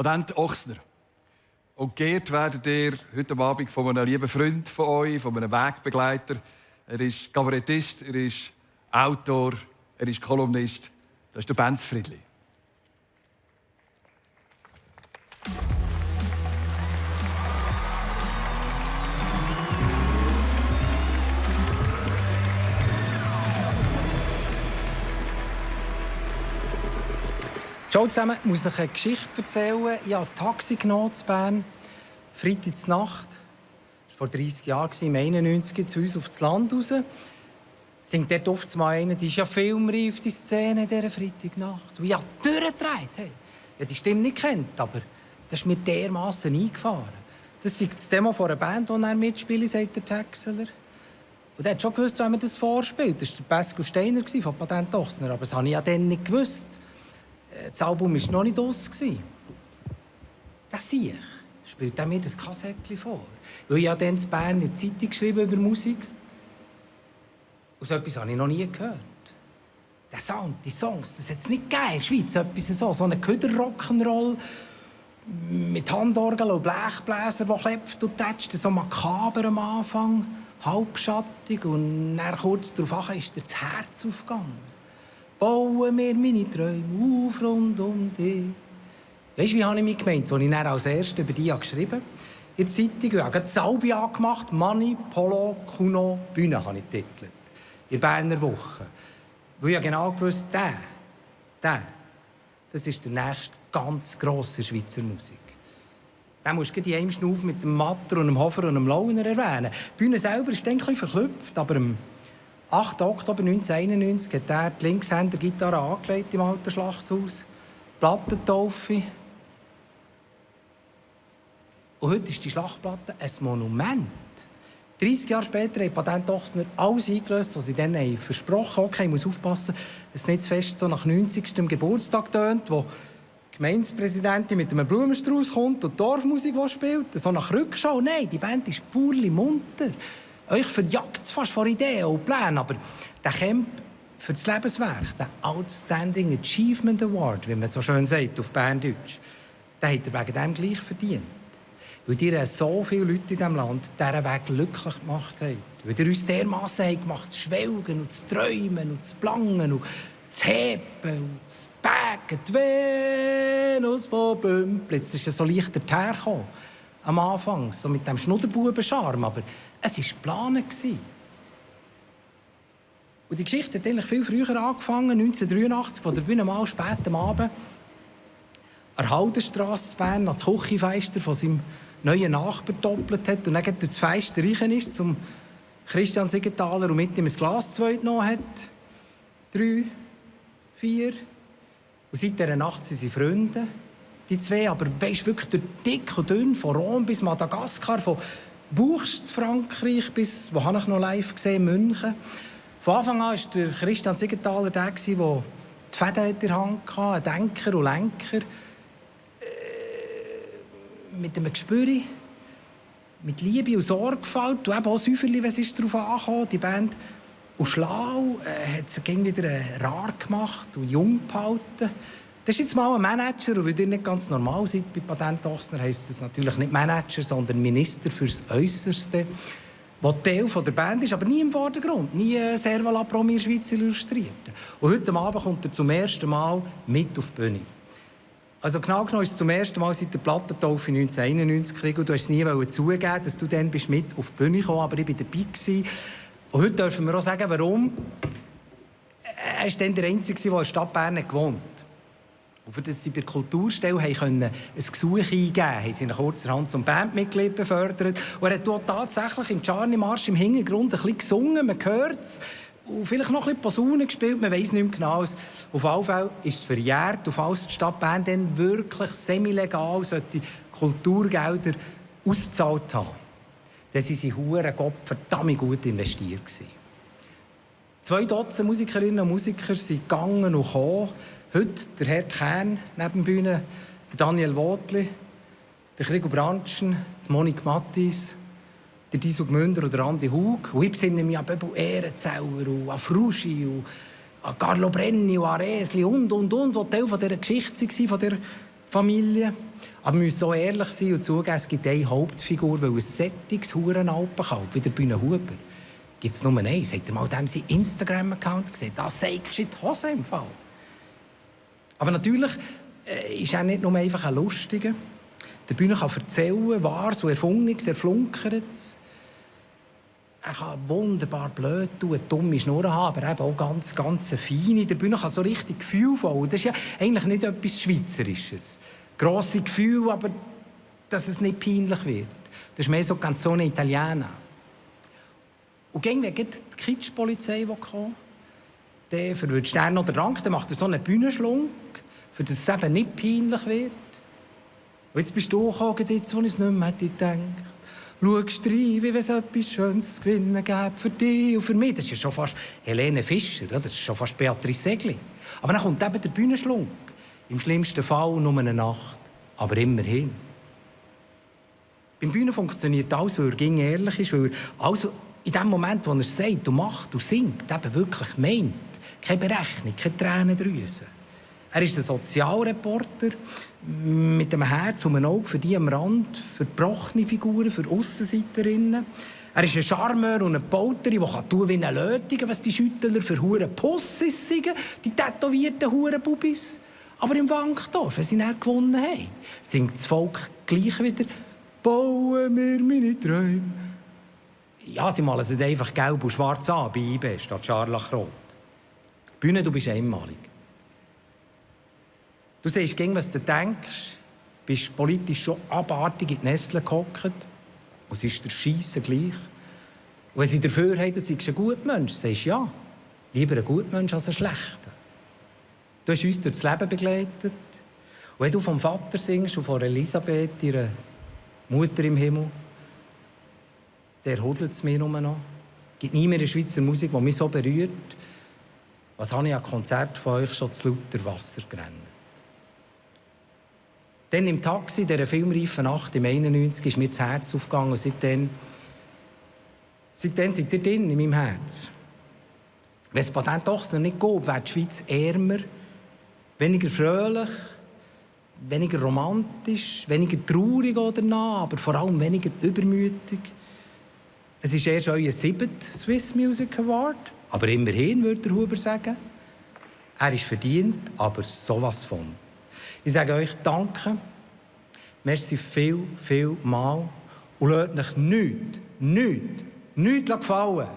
Patent Ochsner. Und geehrt werdet ihr heute Abend von einem lieben Freund von euch, von einem Wegbegleiter. Er ist Kabarettist, er ist Autor, er ist Kolumnist. Das ist der Benz Friedli. Ciao zusammen, ich muss euch eine Geschichte erzählen. Ich habe ein Taxi genommen in Bern, Freitagsnacht. Das war vor 30 Jahren, im 91, zu uns aufs Land raus. Singt dort oft mal einer, die ist ja filmreif, die Szene in dieser Freitagnacht. Und ich habe durchgedreht. Hey. Ich habe die Stimme nicht gekannt, aber das ist mir dermassen eingefahren. Das ist das Demo von einer Band, die er mitspielt, sagt der Texeler. Und er hat schon gewusst, wenn man das vorspielt. Das war der Pascal Steiner von Patent Ochsner, aber das habe ich ja dann nicht gewusst. Das Album war noch nicht raus. Das sehe ich. Spielt er mir das Kassettchen vor. Weil ich dann in Bern in der Zeitung geschrieben über Musik. Und so etwas habe ich noch nie gehört. Der Sound, die Songs, das hat es nicht gegeben in der Schweiz. Etwas so eine Köder-Rock'n'Roll mit Handorgel und Blechbläser, die klepft und tätscht. So makaber am Anfang, halbschattig. Und dann kurz darauf ist dir das Herz aufgegangen. Bauen wir meine Träume auf rund um dich. Weisst du, wie habe ich mich gemeint, als ich dann als Erstes über dich geschrieben habe? In der Zeitung, ich habe das Albi angemacht, Mani, Polo, Kuno, Bühne habe ich getitelt. In der Berner Woche. Weil ich genau gewusst, das ist der nächste ganz grosse Schweizer Musik. Den musst du in einem Schnuff mit dem Matter und dem Hofer und dem Launer erwähnen. Die Bühne selber ist dann ein bisschen verklüpft, aber am 8. Oktober 1991 hat er die Linkshänder-Gitarre angelegt im alten Schlachthaus. Plattentaufe. Und heute ist die Schlachtplatte ein Monument. 30 Jahre später haben Patent Ochsner alles eingelöst, was sie dann versprochen haben. Okay, ich muss aufpassen, dass es nicht zu fest so nach 90. Geburtstag tönt, wo die Gemeindepräsidentin mit einem Blumenstrauß kommt und die Dorfmusik spielt. So nach Rückschau. Nein, die Band ist purli munter. Euch verjagt es fast vor Ideen und Plänen, aber der Camp für das Lebenswerk, der Outstanding Achievement Award, wie man so schön sagt auf Berndeutsch, den hat er wegen dem gleich verdient. Weil ihr so viele Leute in diesem Land diesen Weg glücklich gemacht habt. Weil ihr uns dermassen gemacht zu schwelgen und zu träumen und zu plangen und zu heben und zu backen. Die Venus von Bümplitz. Das ist so leicht hergekommen. Am Anfang, so mit dem Schnudderbuben-Charme, aber es war geplant. Und die Geschichte hat eigentlich viel früher angefangen, 1983, wo der Bühne mal spät am Abend an der Haldenstrasse zu Bern ans Küchenfenster von seinem neuen Nachbar doppelt hat und dann durch das Fenster rein ist zum Christian Siegenthaler und mit ihm ein Glas genommen hat. 3, 4. Und seit dieser Nacht sind sie Freunde. Die zwei, aber weisst wirklich durch dick und dünn, von Rom bis Madagaskar, von Buchs zu Frankreich bis, wo habe ich noch live gesehen, München. Von Anfang an war der Christian Siegenthaler der die Fäden in der Hand hatte, ein Denker und Lenker. Mit einem Gespür, mit Liebe und Sorgfalt und eben auch Säuferli, wenn es darauf ankam, die Band. Und schlau hat sie wieder rar gemacht und jung gehalten. Das ist jetzt mal ein Manager, und weil ihr nicht ganz normal seid bei Patent Ochsner, heisst das natürlich nicht Manager, sondern Minister fürs Äusserste, der Teil der Band ist, aber nie im Vordergrund, nie Servala Promir Schweiz illustriert. Und heute Abend kommt er zum ersten Mal mit auf die Bühne. Also genau genommen ist es zum ersten Mal seit der Plattentaufe 1991 und du hast es nie zugeben, dass du dann bist mit auf die Bühne gekommen, aber ich war dabei gewesen. Und heute dürfen wir auch sagen, warum. Er war dann der Einzige, der in der Stadt Bern gewohnt hat. Und für das sie bei der Kulturstelle ein Gesuch eingeben konnten, haben sie ihn kurzerhand zum Bandmitglied befördert. Und er hat dort tatsächlich im Czarny-Marsch im Hintergrund ein bisschen gesungen, man hört es. Und vielleicht noch ein bisschen Posaune gespielt, man weiss nicht mehr genau. Auf jeden Fall ist es verjährt, und falls die Stadt Bern dann wirklich semi-legal sollte Kulturgelder ausgezahlt haben, dann waren sie verdammt gut investiert gewesen. 2 Dutzend Musikerinnen und Musiker sind gegangen und gekommen. Heute der Herr Kern neben der Bühne, der Daniel Wotli, der Krigo Brandschen, die Monique Mattis, der Diso Gmünder oder Andi Hug. Und ich besinne mich an Böbel Ehrenzeller und an Fruschi und an Carlo Brenni und an Resli und, die Teil von dieser Geschichte waren, von dieser Familie. Aber wir müssen auch ehrlich sein und zugeben, es gibt eine Hauptfigur, weil ein sättiges Hurenalpenkalb wie der Bühne Huber gibt es nur eins. Habt ihr mal dem seinen Instagram-Account gesehen? Das sagt in die Hose im Fall. Aber natürlich ist er nicht nur einfach ein Lustiger. Der Bühne kann erzählen, Wahres und Erfundenes, Erflunkertes. Er kann wunderbar blöd tun, eine dumme Schnurren haben, aber eben auch ganz feine. Der Bühne kann so richtig gefühlvoll. Das ist ja eigentlich nicht etwas Schweizerisches. Grosse Gefühle, aber dass es nicht peinlich wird. Das ist mehr so Canzone Italiana. Und wenn die Kitschpolizei kommt, dann für den Stern oder Rank, dann macht er so einen Bühnenschlunk, für dass es eben nicht peinlich wird. Und jetzt bist du gekommen, jetzt, wo ich es nicht mehr hätte gedacht. Schaust rein, wie wenn es etwas Schönes zu gewinnen gäbe für dich und für mich. Das ist ja schon fast Helene Fischer, das ist schon fast Beatrice Segli. Aber dann kommt eben der Bühnenschlunk. Im schlimmsten Fall nur eine Nacht, aber immerhin. Beim Bühnen funktioniert alles, weil er ehrlich ist, weil er also in dem Moment, wo er es sagt und macht und singt, eben wirklich meint. Keine Berechnung, keine Tränendrüse. Er ist ein Sozialreporter mit einem Herz und einem Auge für die am Rand, für gebrochene Figuren, für Aussenseiterinnen. Er ist ein Charmeur und ein Polteri, der tun wie ein Lötiger, was die Schüttler für Hurenpussis sind, die tätowierten Hurenbubis. Aber im Wankdorf, wenn sie dann gewonnen haben, singt das Volk gleich wieder «Bauen wir meine Träume». Ja, sie malen es einfach gelb und schwarz an bei IB statt Scharlachrot. Bühne, du bist einmalig. Du siehst gegen was du denkst, bist politisch schon abartig in die Nesseln gehockt und es ist der Scheisse gleich. Und wenn sie dafür haben, du seist ein guter Mensch, sagst du ja, lieber ein guter Mensch als ein schlechter. Du hast uns durch das Leben begleitet. Und wenn du vom Vater singst und von Elisabeth, ihrer Mutter im Himmel, der hudelt es mir nur noch. Es gibt nie mehr eine Schweizer Musik, die mich so berührt. Was habe ich an Konzert von euch schon zu lauter Wasser gerannt? Dann im Taxi, dieser filmreifen Nacht im 91, ist mir das Herz aufgegangen. Und seitdem seid ihr drin in meinem Herz. Wenn es Patent doch nicht geht, wäre die Schweiz ärmer, weniger fröhlich, weniger romantisch, weniger traurig oder nah, aber vor allem weniger übermütig. Es ist erst euer 7. Swiss Music Award, aber immerhin, würde der Huber sagen. Er ist verdient, aber sowas von. Ich sage euch Danke, merci viel mal und lasst euch nichts gefallen.